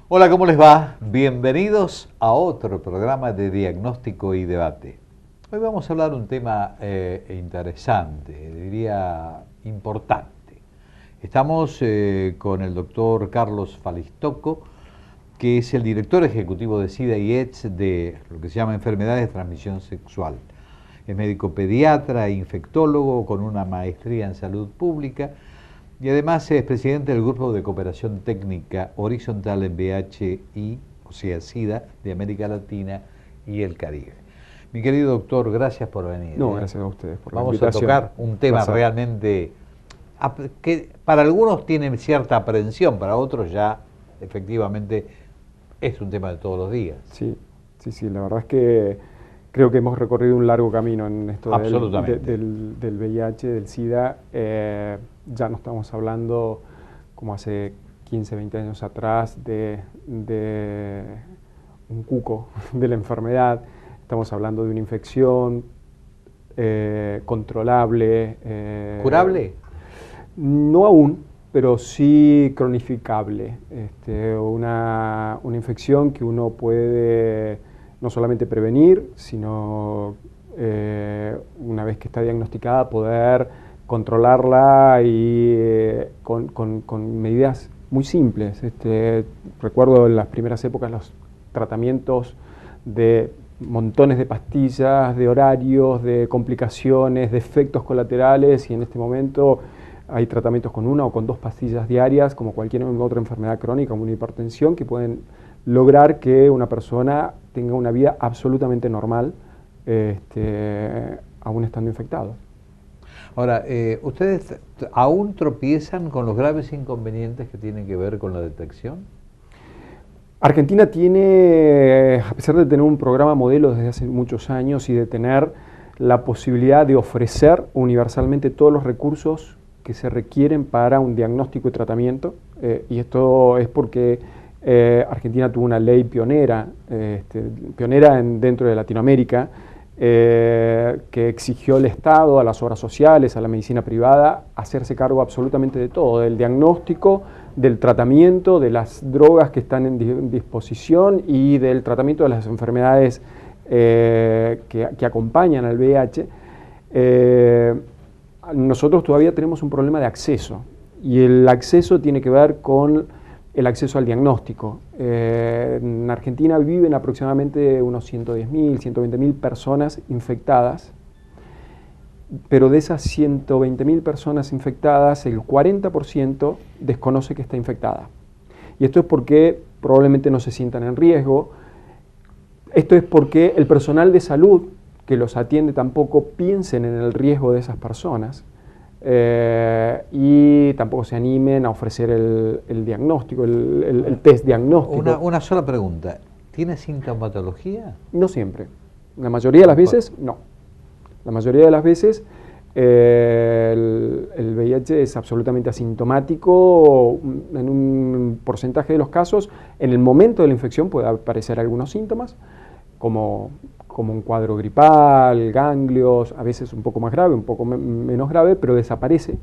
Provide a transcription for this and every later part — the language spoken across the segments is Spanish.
Hola, ¿cómo les va? Bienvenidos a otro programa de diagnóstico y debate. Hoy vamos a hablar de un tema interesante, diría importante. Estamos con el doctor Carlos Falistoco, que es el director ejecutivo de SIDA y AIDS de lo que se llama enfermedades de transmisión sexual. Es médico pediatra e infectólogo con una maestría en salud pública y además es presidente del Grupo de Cooperación Técnica Horizontal en VIH, o sea, SIDA, de América Latina y el Caribe. Mi querido doctor, gracias por venir. No, gracias a ustedes por la Vamos invitación. a tocar un tema realmente que para algunos tiene cierta aprensión, para otros ya efectivamente es un tema de todos los días. Sí, la verdad es que creo que hemos recorrido un largo camino en esto del VIH, del SIDA. Ya no estamos hablando como hace 15, 20 años atrás de un cuco de la enfermedad. Estamos hablando de una infección controlable. ¿Curable? No aún, pero sí cronificable. Una infección que uno puede no solamente prevenir, sino una vez que está diagnosticada poder controlarla y con medidas muy simples. Recuerdo en las primeras épocas los tratamientos de montones de pastillas, de horarios, de complicaciones, de efectos colaterales, y en este momento hay tratamientos con una o con dos pastillas diarias, como cualquier otra enfermedad crónica, como una hipertensión, que pueden lograr que una persona tenga una vida absolutamente normal, aún estando infectado. Ahora, ¿ustedes aún tropiezan con los graves inconvenientes que tienen que ver con la detección? Argentina tiene, a pesar de tener un programa modelo desde hace muchos años y de tener la posibilidad de ofrecer universalmente todos los recursos que se requieren para un diagnóstico y tratamiento, y esto es porque Argentina tuvo una ley pionera, dentro de Latinoamérica, que exigió al Estado, a las obras sociales, a la medicina privada, hacerse cargo absolutamente de todo, del diagnóstico, del tratamiento, de las drogas que están en disposición y del tratamiento de las enfermedades que acompañan al VIH. Nosotros todavía tenemos un problema de acceso, y el acceso tiene que ver con el acceso al diagnóstico. En Argentina viven aproximadamente unos 110.000, 120.000 personas infectadas, pero de esas 120.000 personas infectadas, el 40% desconoce que está infectada. Y esto es porque probablemente no se sientan en riesgo. Esto es porque el personal de salud que los atiende tampoco piensen en el riesgo de esas personas, y tampoco se animen a ofrecer el diagnóstico, el test diagnóstico. Una sola pregunta, ¿tiene sintomatología? No siempre. La mayoría de las veces, no. La mayoría de las veces el VIH es absolutamente asintomático. En un porcentaje de los casos, en el momento de la infección puede aparecer algunos síntomas, como un cuadro gripal, ganglios, a veces un poco más grave, un poco menos grave, pero desaparece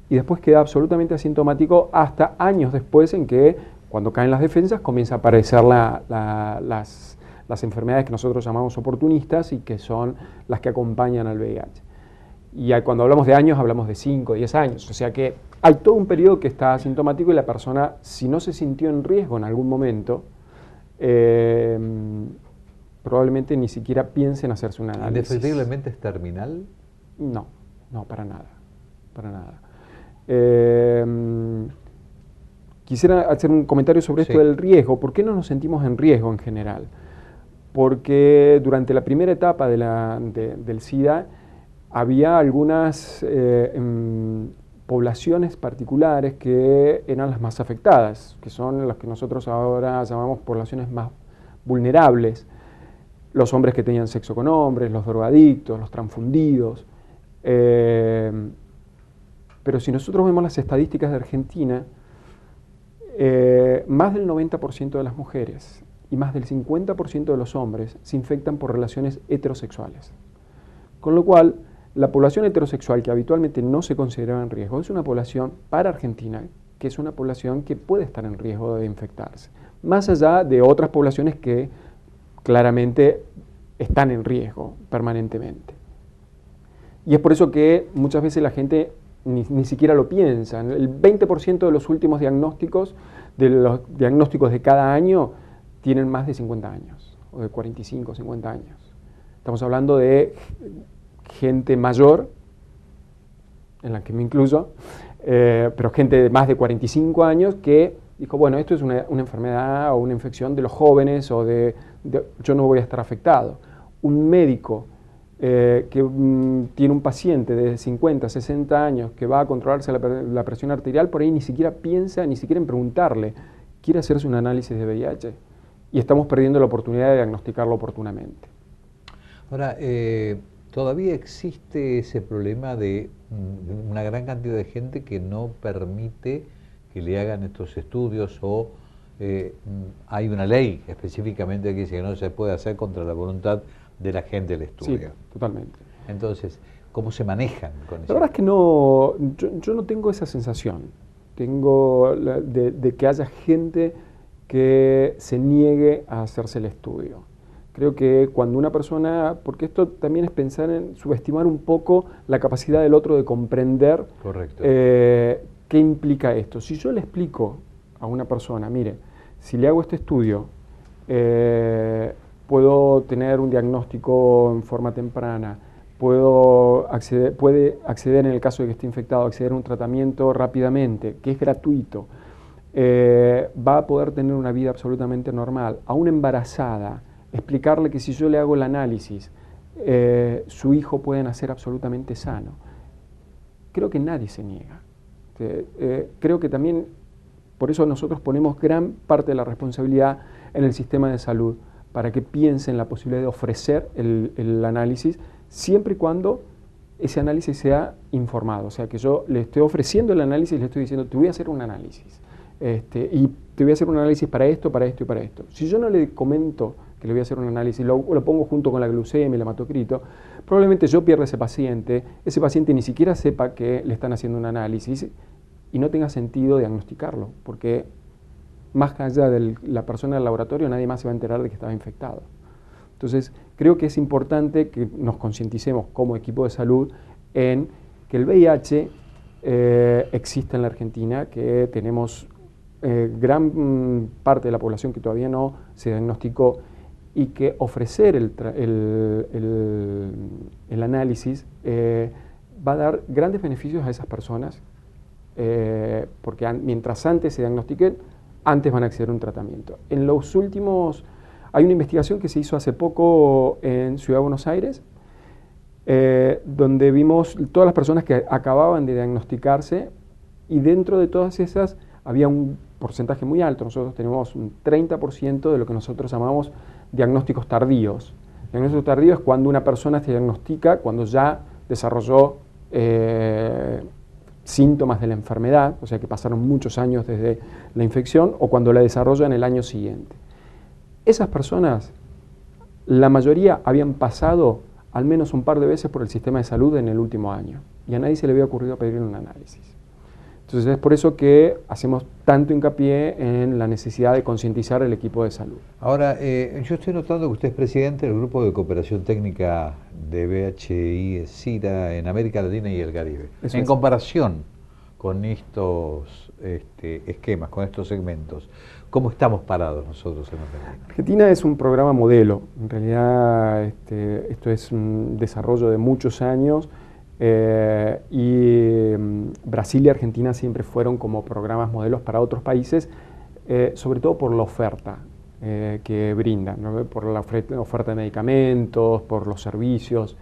y después queda absolutamente asintomático hasta años después, en que cuando caen las defensas comienza a aparecer las enfermedades que nosotros llamamos oportunistas y que son las que acompañan al VIH. Y cuando hablamos de años, hablamos de 5 o 10 años, o sea que hay todo un periodo que está asintomático y la persona, si no se sintió en riesgo en algún momento, probablemente ni siquiera piense en hacerse un análisis. ¿Indefectiblemente es terminal? No, para nada. Quisiera hacer un comentario sobre esto del riesgo. ¿Por qué no nos sentimos en riesgo en general? Porque durante la primera etapa del SIDA había algunas poblaciones particulares que eran las más afectadas, que son las que nosotros ahora llamamos poblaciones más vulnerables. Los hombres que tenían sexo con hombres, los drogadictos, los transfundidos. Pero si nosotros vemos las estadísticas de Argentina, más del 90% de las mujeres y más del 50% de los hombres se infectan por relaciones heterosexuales. Con lo cual, la población heterosexual, que habitualmente no se consideraba en riesgo, es una población para Argentina, que es una población que puede estar en riesgo de infectarse. más allá de otras poblaciones que claramente están en riesgo permanentemente. Y es por eso que muchas veces la gente ni siquiera lo piensa. El 20% de los últimos diagnósticos, de los diagnósticos de cada año, tienen más de 50 años, o de 45, 50 años. Estamos hablando de gente mayor, en la que me incluyo, pero gente de más de 45 años que dijo, bueno, esto es una enfermedad o una infección de los jóvenes, o yo no voy a estar afectado. Un médico que tiene un paciente de 50, 60 años que va a controlarse la presión arterial, por ahí ni siquiera piensa, ni siquiera en preguntarle, ¿quiere hacerse un análisis de VIH? Y estamos perdiendo la oportunidad de diagnosticarlo oportunamente. Ahora, todavía existe ese problema de una gran cantidad de gente que no permite que le hagan estos estudios, o hay una ley específicamente que dice que no se puede hacer contra la voluntad de la gente del estudio. Sí, totalmente. Entonces, ¿cómo se manejan con eso? La verdad es que no, yo no tengo esa sensación. Tengo de que haya gente que se niegue a hacerse el estudio. Creo que cuando una persona, porque esto también es pensar en subestimar un poco la capacidad del otro de comprender qué implica esto. Si yo le explico a una persona, mire, si le hago este estudio, puedo tener un diagnóstico en forma temprana, puede acceder en el caso de que esté infectado, acceder a un tratamiento rápidamente, que es gratuito, va a poder tener una vida absolutamente normal. A una embarazada, explicarle que si yo le hago el análisis, su hijo puede nacer absolutamente sano. Creo que nadie se niega. Creo que también, por eso nosotros ponemos gran parte de la responsabilidad en el sistema de salud, para que piensen en la posibilidad de ofrecer el análisis, siempre y cuando ese análisis sea informado. O sea, que yo le estoy ofreciendo el análisis y le estoy diciendo, te voy a hacer un análisis. Y te voy a hacer un análisis para esto, para esto y para esto. Si yo no le comento que le voy a hacer un análisis, lo pongo junto con la glucemia y el hematocrito, probablemente yo pierda ese paciente ni siquiera sepa que le están haciendo un análisis y no tenga sentido diagnosticarlo, porque más allá de la persona del laboratorio, nadie más se va a enterar de que estaba infectado. Entonces, creo que es importante que nos concienticemos como equipo de salud en que el VIH existe en la Argentina, que tenemos gran parte de la población que todavía no se diagnosticó, y que ofrecer el análisis va a dar grandes beneficios a esas personas, porque mientras antes se diagnostiquen, antes van a acceder a un tratamiento. En los últimos, hay una investigación que se hizo hace poco en Ciudad de Buenos Aires, donde vimos todas las personas que acababan de diagnosticarse, y dentro de todas esas había un porcentaje muy alto. Nosotros tenemos un 30% de lo que nosotros llamamos diagnósticos tardíos. Diagnóstico tardío es cuando una persona se diagnostica cuando ya desarrolló síntomas de la enfermedad, o sea que pasaron muchos años desde la infección, o cuando la desarrolla en el año siguiente. Esas personas, la mayoría habían pasado al menos un par de veces por el sistema de salud en el último año, y a nadie se le había ocurrido pedir un análisis. Entonces es por eso que hacemos tanto hincapié en la necesidad de concientizar al equipo de salud. Ahora, yo estoy notando que usted es presidente del Grupo de Cooperación Técnica de VIH-Sida en América Latina y el Caribe. Eso en es. comparación con estos esquemas, con estos segmentos, ¿cómo estamos parados nosotros en Argentina? Argentina es un programa modelo. En realidad esto es un desarrollo de muchos años. Brasil y Argentina siempre fueron como programas modelos para otros países, sobre todo por la oferta que brindan, ¿no? Por la oferta de medicamentos, por los servicios,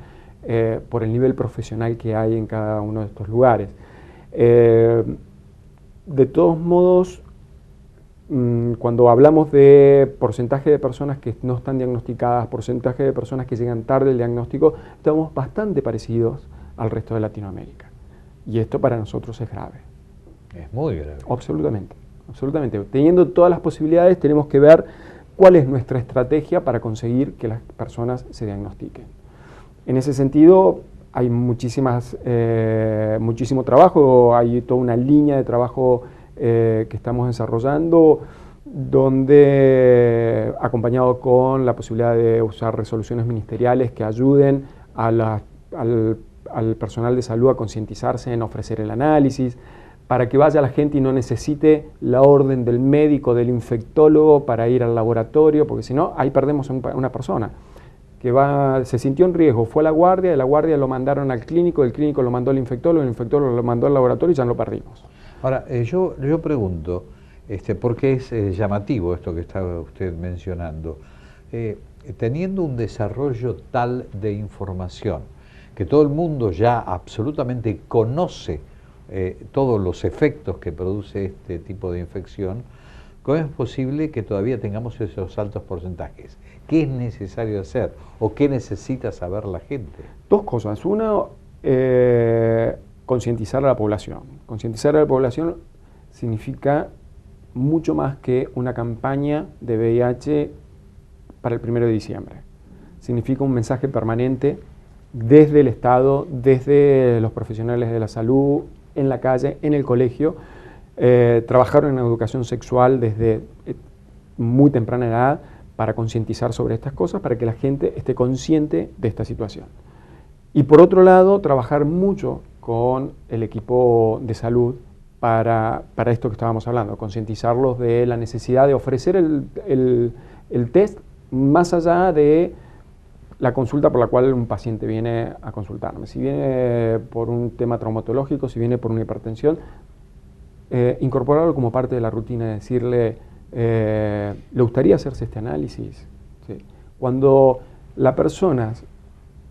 por el nivel profesional que hay en cada uno de estos lugares. De todos modos, cuando hablamos de porcentaje de personas que no están diagnosticadas, porcentaje de personas que llegan tarde al diagnóstico, estamos bastante parecidos al resto de Latinoamérica. Y esto para nosotros es grave. Es muy grave. Absolutamente, absolutamente. Teniendo todas las posibilidades, tenemos que ver cuál es nuestra estrategia para conseguir que las personas se diagnostiquen. En ese sentido, hay muchísimo trabajo, hay toda una línea de trabajo que estamos desarrollando. donde acompañado con la posibilidad de usar resoluciones ministeriales que ayuden al personal de salud a concientizarse en ofrecer el análisis, para que vaya la gente y no necesite la orden del médico, del infectólogo para ir al laboratorio, porque si no, ahí perdemos a una persona que se sintió en riesgo, fue a la guardia, de la guardia lo mandaron al clínico, el clínico lo mandó al infectólogo, el infectólogo lo mandó al laboratorio y ya lo perdimos. Ahora, yo pregunto, porque es llamativo esto que estaba usted mencionando, teniendo un desarrollo tal de información, que todo el mundo ya absolutamente conoce todos los efectos que produce este tipo de infección, ¿cómo es posible que todavía tengamos esos altos porcentajes? ¿Qué es necesario hacer o qué necesita saber la gente? Dos cosas. Una, concientizar a la población. Concientizar a la población significa mucho más que una campaña de VIH para el 1 de diciembre. Significa un mensaje permanente desde el Estado, desde los profesionales de la salud, en la calle, en el colegio. Trabajar en educación sexual desde muy temprana edad para concientizar sobre estas cosas, para que la gente esté consciente de esta situación. Y por otro lado, trabajar mucho con el equipo de salud para esto que estábamos hablando, concientizarlos de la necesidad de ofrecer el test más allá de la consulta por la cual un paciente viene a consultarme. Si viene por un tema traumatológico, si viene por una hipertensión, incorporarlo como parte de la rutina, decirle, ¿le gustaría hacerse este análisis? ¿Sí? Cuando las personas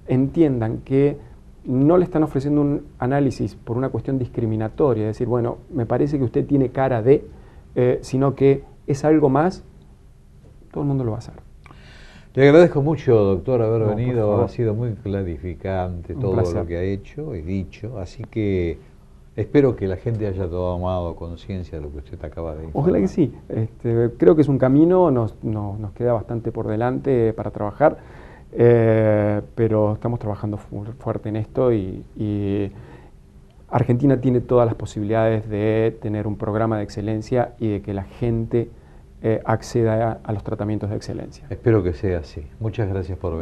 entiendan que no le están ofreciendo un análisis por una cuestión discriminatoria, es decir, bueno, me parece que usted tiene cara de, sino que es algo más, todo el mundo lo va a hacer. Le agradezco mucho, doctor, haber venido. Ha sido muy clarificante todo placer. lo que ha hecho y dicho, así que espero que la gente haya tomado conciencia de lo que usted acaba de informar. Ojalá que sí. Creo que es un camino, nos queda bastante por delante para trabajar, pero estamos trabajando fuerte en esto y Argentina tiene todas las posibilidades de tener un programa de excelencia y de que la gente acceda a los tratamientos de excelencia. Espero que sea así. Muchas gracias por venir.